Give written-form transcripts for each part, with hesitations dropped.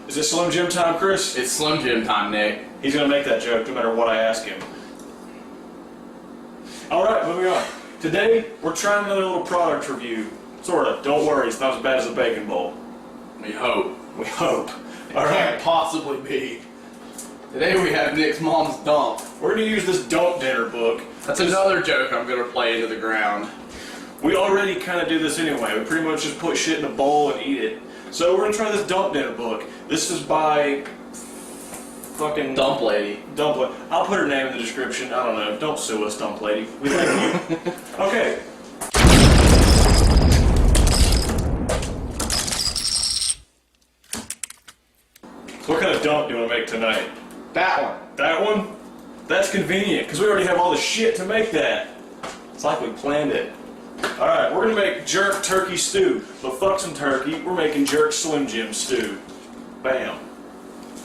Is it Slim Jim time, Chris? It's Slim Jim time, Nick. He's gonna make that joke no matter what I ask him. Alright, moving on. Today, we're trying another little product review. Sorta. Don't worry, it's not as bad as a bacon bowl. We hope. We hope. It Alright. can't possibly be. Today we have Nick's mom's dump. We're gonna use this dump dinner book. That's another joke I'm gonna play into the ground. We already kind of do this anyway. We pretty much just put shit in a bowl and eat it. So we're gonna try this dump dinner book. This is by fucking Dump Lady. Dump Lady. I'll put her name in the description. I don't know. Don't sue us, Dump Lady. We thank you. Okay. So what kind of dump do you want to make tonight? That one. That one? That's convenient, because we already have all the shit to make that. It's like we planned it. Alright, we're going to make jerk turkey stew. But fuck some turkey, we're making jerk Slim Jim stew. Bam.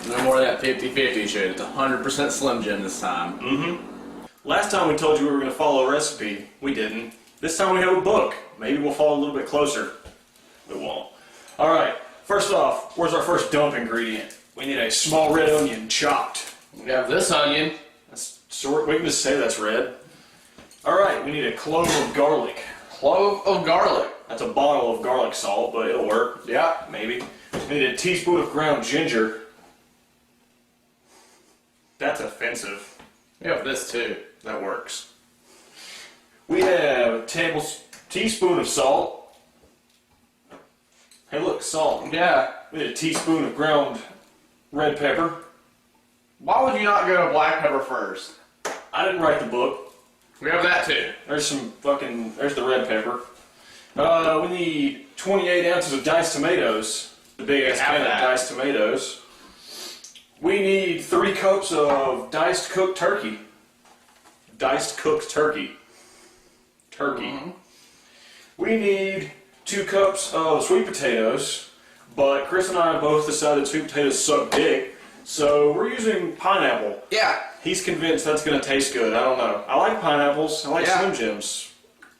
No more of that 50-50 shit. It's 100% Slim Jim this time. Mm-hmm. Last time we told you we were going to follow a recipe. We didn't. This time we have a book. Maybe we'll follow a little bit closer. We won't. Alright, first off, where's our first dump ingredient? We need a small red onion chopped. We have this onion. That's short. We can just say that's red. Alright, we need a clove of garlic. Clove of garlic. That's a bottle of garlic salt, but it'll work. Yeah. Maybe. We need a teaspoon of ground ginger. That's offensive. We have this too. That works. We have a teaspoon of salt. Hey look, salt. Yeah. We need a teaspoon of ground red pepper. Why would you not go black pepper first? I didn't write the book. We have that too. There's there's the red pepper. We need 28 ounces of diced tomatoes. The big ass can of diced tomatoes. We need 3 cups of diced cooked turkey. Diced cooked turkey. Turkey. Mm-hmm. We need 2 cups of sweet potatoes, but Chris and I both decided sweet potatoes suck dick, so we're using pineapple. Yeah. He's convinced that's going to taste good. I don't know. I like pineapples. I like Slim Jims.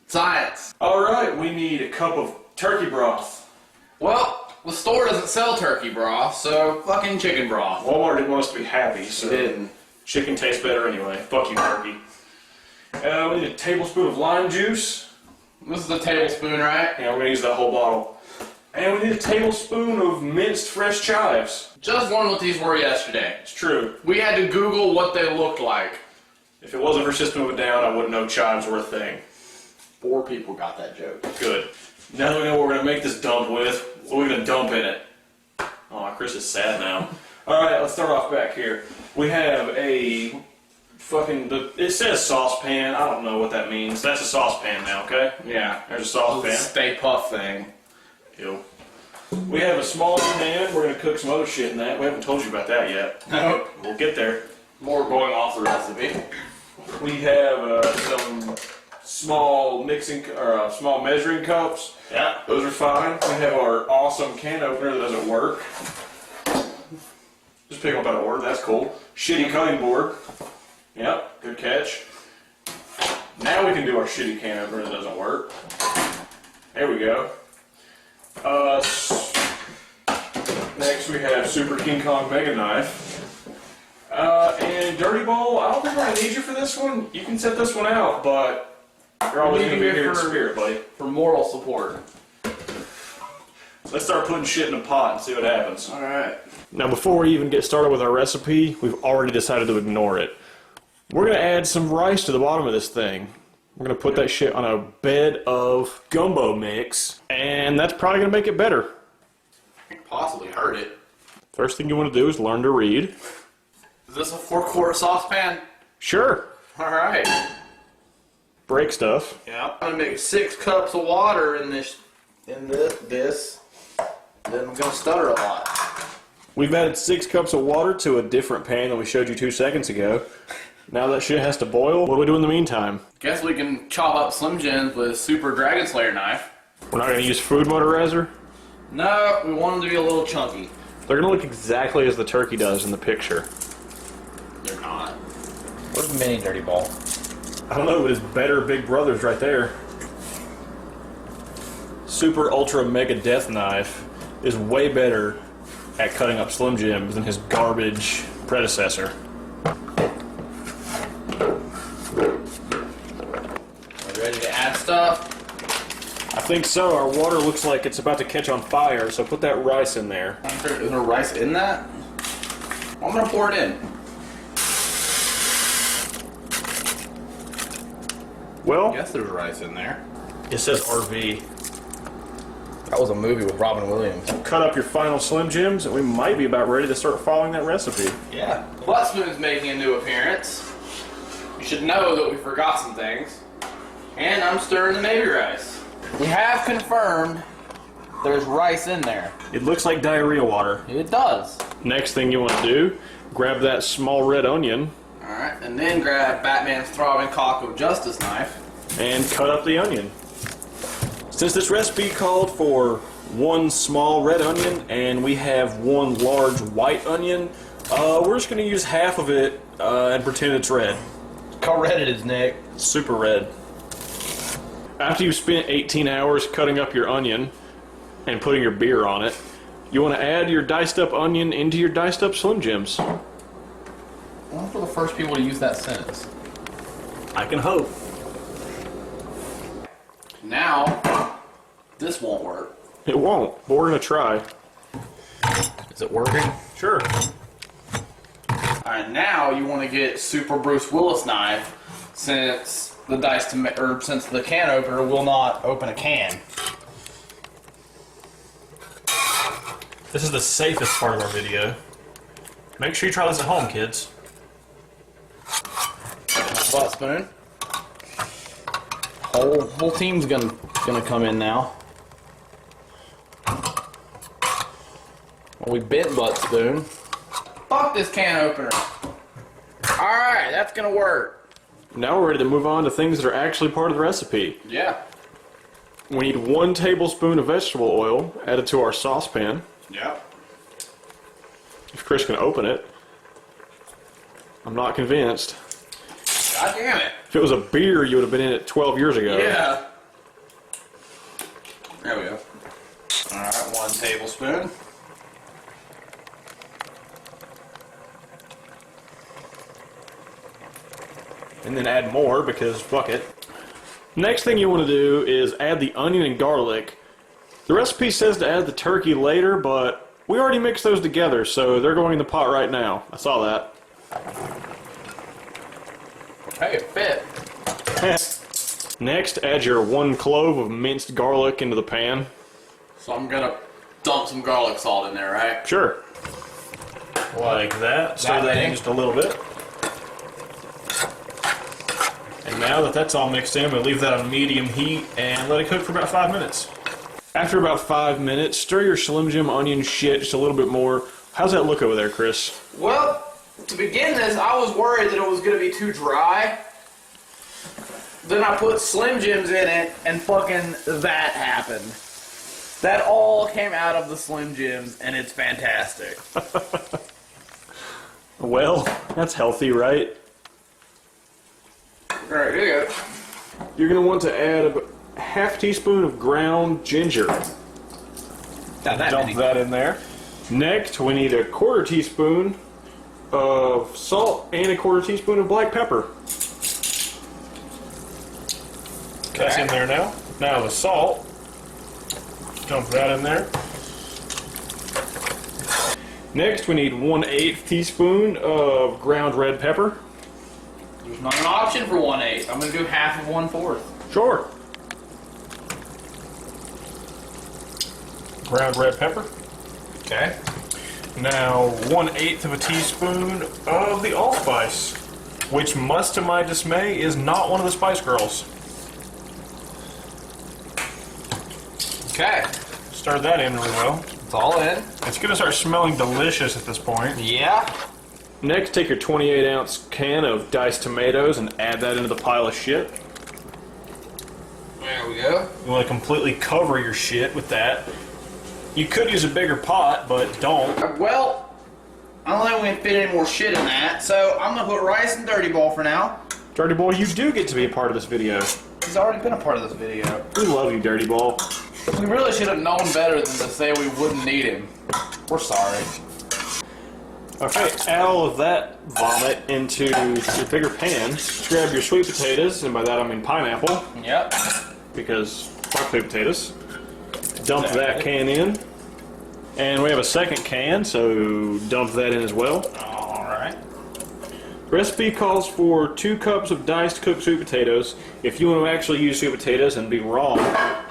Science. Alright, we need a cup of turkey broth. Well, the store doesn't sell turkey broth, so fucking chicken broth. Walmart didn't want us to be happy, so It didn't. Chicken tastes better anyway. Fuck you, turkey. We need a tablespoon of lime juice. This is a tablespoon, right? Yeah, we're going to use that whole bottle. And we need a tablespoon of minced fresh chives. Just learned what these were yesterday. It's true. We had to Google what they looked like. If it wasn't for System of a Down, I wouldn't know chives were a thing. 4 people got that joke. Good. Now that we know what we're going to make this dump with, what are we going to dump in it? Oh, Chris is sad now. Alright, let's start off back here. We have a it says saucepan. I don't know what that means. That's a saucepan now, okay? Yeah. There's a saucepan. Stay Puff thing. Ew. We have a small pan. We're going to cook some other shit in that. We haven't told you about that yet. Nope. We'll get there. More going off the recipe. We have some small small measuring cups. Yeah, those are fine. We have our awesome can opener that doesn't work. Just pick up out of order. That's cool. Shitty cutting board. Yep, good catch. Now we can do our shitty can opener that doesn't work. There we go. Next we have Super King Kong Mega Knife. And Dirty Bowl, I don't think I need you for this one. You can set this one out, but you're always going to be here in spirit, buddy. For moral support. Let's start putting shit in a pot and see what happens. Alright. Now before we even get started with our recipe, we've already decided to ignore it. We're going to add some rice to the bottom of this thing. We're going to put that shit on a bed of gumbo mix, and that's probably going to make it better. Possibly hurt it. First thing you want to do is learn to read. Is this a 4-quart saucepan? Sure. Alright. Break stuff. Yeah. I'm going to make 6 cups of water in this. Then I'm going to stutter a lot. We've added 6 cups of water to a different pan than we showed you 2 seconds ago. Now that shit has to boil. What do we do in the meantime? Guess we can chop up Slim Jims with a Super Dragon Slayer knife. We're not going to use food motorizer? No, we want them to be a little chunky. They're going to look exactly as the turkey does in the picture. They're not. Where's Mini Dirty Ball? I don't know, but his better big brother's right there. Super Ultra Mega Death Knife is way better at cutting up Slim Jims than his garbage predecessor. Ready to add stuff? I think so. Our water looks like it's about to catch on fire, so put that rice in there. Is there rice in that? I'm gonna pour it in. Well, I guess there's rice in there. it says RV. That was a movie with Robin Williams. Cut up your final Slim Jims, and we might be about ready to start following that recipe. Yeah. Butt Spoon's making a new appearance. You should know that we forgot some things. And I'm stirring the navy rice. We have confirmed there's rice in there. It looks like diarrhea water. It does. Next thing you want to do, grab that small red onion Alright, and then grab Batman's throbbing cock of justice knife. and cut up the onion. Since this recipe called for one small red onion and we have one large white onion, we're just going to use half of it and pretend it's red. How red it is, Nick. Super red. After you've spent 18 hours cutting up your onion and putting your beer on it, you want to add your diced up onion into your diced up Slim Jims. Well, we're the first people to use that sentence. I can hope. Now, this won't work. It won't, but we're going to try. Is it working? Sure. Alright, now you want to get Super Bruce Willis knife since since the can opener will not open a can. This is the safest part of our video. Make sure you try this at home, kids. Butt spoon. Whole team's gonna come in now. Well, we bent butt spoon. Fuck this can opener. Alright, that's gonna work. Now we're ready to move on to things that are actually part of the recipe. Yeah. We need 1 tablespoon of vegetable oil added to our saucepan. Yeah. If Chris can open it. I'm not convinced. God damn it. If it was a beer, you would have been in it 12 years ago. Yeah. There we go. Alright, 1 tablespoon. And then add more because fuck it. Next thing you want to do is add the onion and garlic. The recipe says to add the turkey later, but we already mixed those together, so they're going in the pot right now. I saw that. Hey, it fit. Next, add your 1 clove of minced garlic into the pan. So I'm gonna dump some garlic salt in there, right? Sure. Like that. Stir that in just a little bit. And now that that's all mixed in, we'll leave that on medium heat and let it cook for about 5 minutes. After about 5 minutes, stir your Slim Jim onion shit just a little bit more. How's that look over there, Chris? Well, to begin this, I was worried that it was gonna be too dry. Then I put Slim Jims in it, and fucking that happened. That all came out of the Slim Jims, and it's fantastic. Well, that's healthy, right? Alright, here you go. You're going to want to add a half teaspoon of ground ginger. Not that Dump many. that in there. Next, we need a 1/4 teaspoon of salt and a 1/4 teaspoon of black pepper. That's in there now. Now the salt. Dump that in there. Next, we need 1/8 teaspoon of ground red pepper. There's not an option for 1/8. I'm gonna do half of 1/4. Sure. Ground red pepper. Okay. Now 1/8 of a teaspoon of the allspice, which, much to my dismay, is not one of the Spice Girls. Okay. Stir that in really well. It's all in. It's gonna start smelling delicious at this point. Yeah. Next, take your 28-ounce can of diced tomatoes and add that into the pile of shit. There we go. You want to completely cover your shit with that. You could use a bigger pot, but don't. Well, I don't think we can fit any more shit in that, so I'm gonna put rice in Dirty Bowl for now. Dirty Boy, you do get to be a part of this video. He's already been a part of this video. We love you, Dirty Ball. We really should have known better than to say we wouldn't need him. We're sorry. Okay, add all of that vomit into your bigger pan. Just grab your sweet potatoes, and by that I mean pineapple, Yep. because fuck sweet potatoes. Dump that can in. And we have a second can, so dump that in as well. Alright. Recipe calls for 2 cups of diced cooked sweet potatoes. If you want to actually use sweet potatoes and be wrong,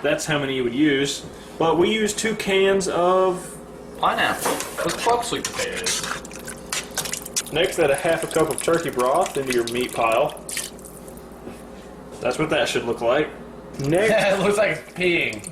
that's how many you would use. But we use 2 cans of... Pineapple. With fuck sweet potatoes. Next, add a half a cup of turkey broth into your meat pile. That's what that should look like. Next, It looks like it's peeing.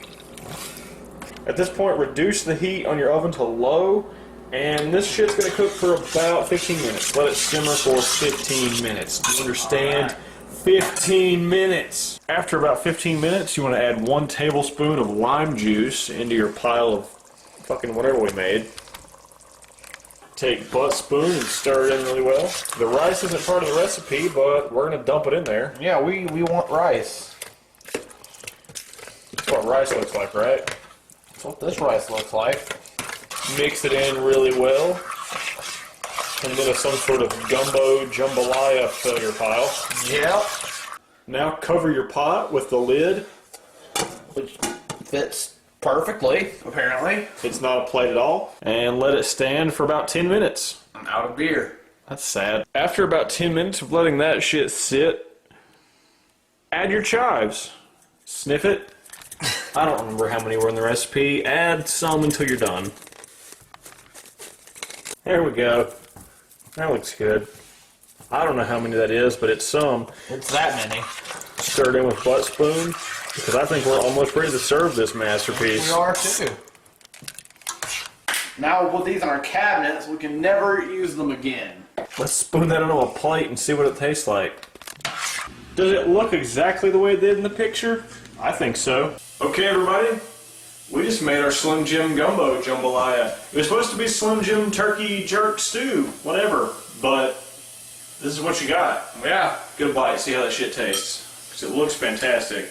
at this point, reduce the heat on your oven to low, and this shit's gonna cook for about 15 minutes. Let it simmer for 15 minutes. Do you understand? 15 minutes! After about 15 minutes, you want to add 1 tablespoon of lime juice into your pile of fucking whatever we made. Take butt spoon and stir it in really well. The rice isn't part of the recipe, but we're gonna dump it in there. Yeah, we want rice. That's what rice looks like, right? That's what this rice looks like. Mix it in really well. And then some sort of gumbo jambalaya failure pile. Yep. Now cover your pot with the lid. Which fits perfectly, apparently. It's not a plate at all. And let it stand for about 10 minutes. I'm out of beer. That's sad. After about 10 minutes of letting that shit sit, add your chives. Sniff it. I don't remember how many were in the recipe. Add some until you're done. There we go. That looks good. I don't know how many that is, but it's some. It's that many. Stir it in with butt spoon, because I think we're almost ready to serve this masterpiece. We are too. Now we'll put these in our cabinets. We can never use them again. Let's spoon that onto a plate and see what it tastes like. Does it look exactly the way it did in the picture? I think so. Okay, everybody. We just made our Slim Jim Gumbo Jambalaya. It was supposed to be Slim Jim Turkey Jerk Stew, whatever, but this is what you got. Yeah, get a bite, see how that shit tastes. Because it looks fantastic.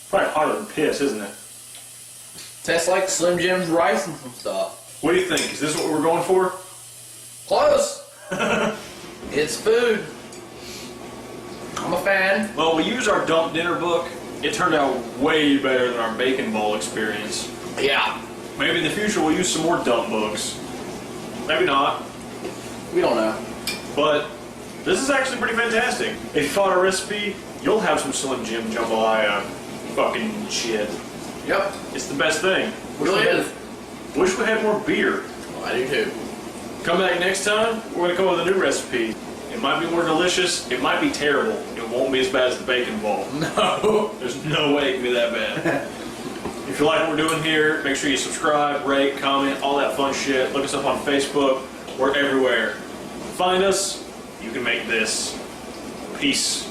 Probably hotter than piss, isn't it? Tastes like Slim Jim's rice and some stuff. What do you think? Is this what we're going for? Close. It's food. I'm a fan. Well, we used our dump dinner book. It turned out way better than our bacon bowl experience. Yeah. Maybe in the future we'll use some more dump books. Maybe not. We don't know. But this is actually pretty fantastic. If you followed our recipe, you'll have some Slim Jim Jambalaya fucking shit. Yep. It's the best thing. Really is. Wish we had more beer. Well, I do too. Come back next time, we're gonna come up with a new recipe. It might be more delicious, it might be terrible. It won't be as bad as the bacon bowl. No. There's no way it can be that bad. If you like what we're doing here, make sure you subscribe, rate, comment, all that fun shit. Look us up on Facebook. We're everywhere. Find us, you can make this. Peace.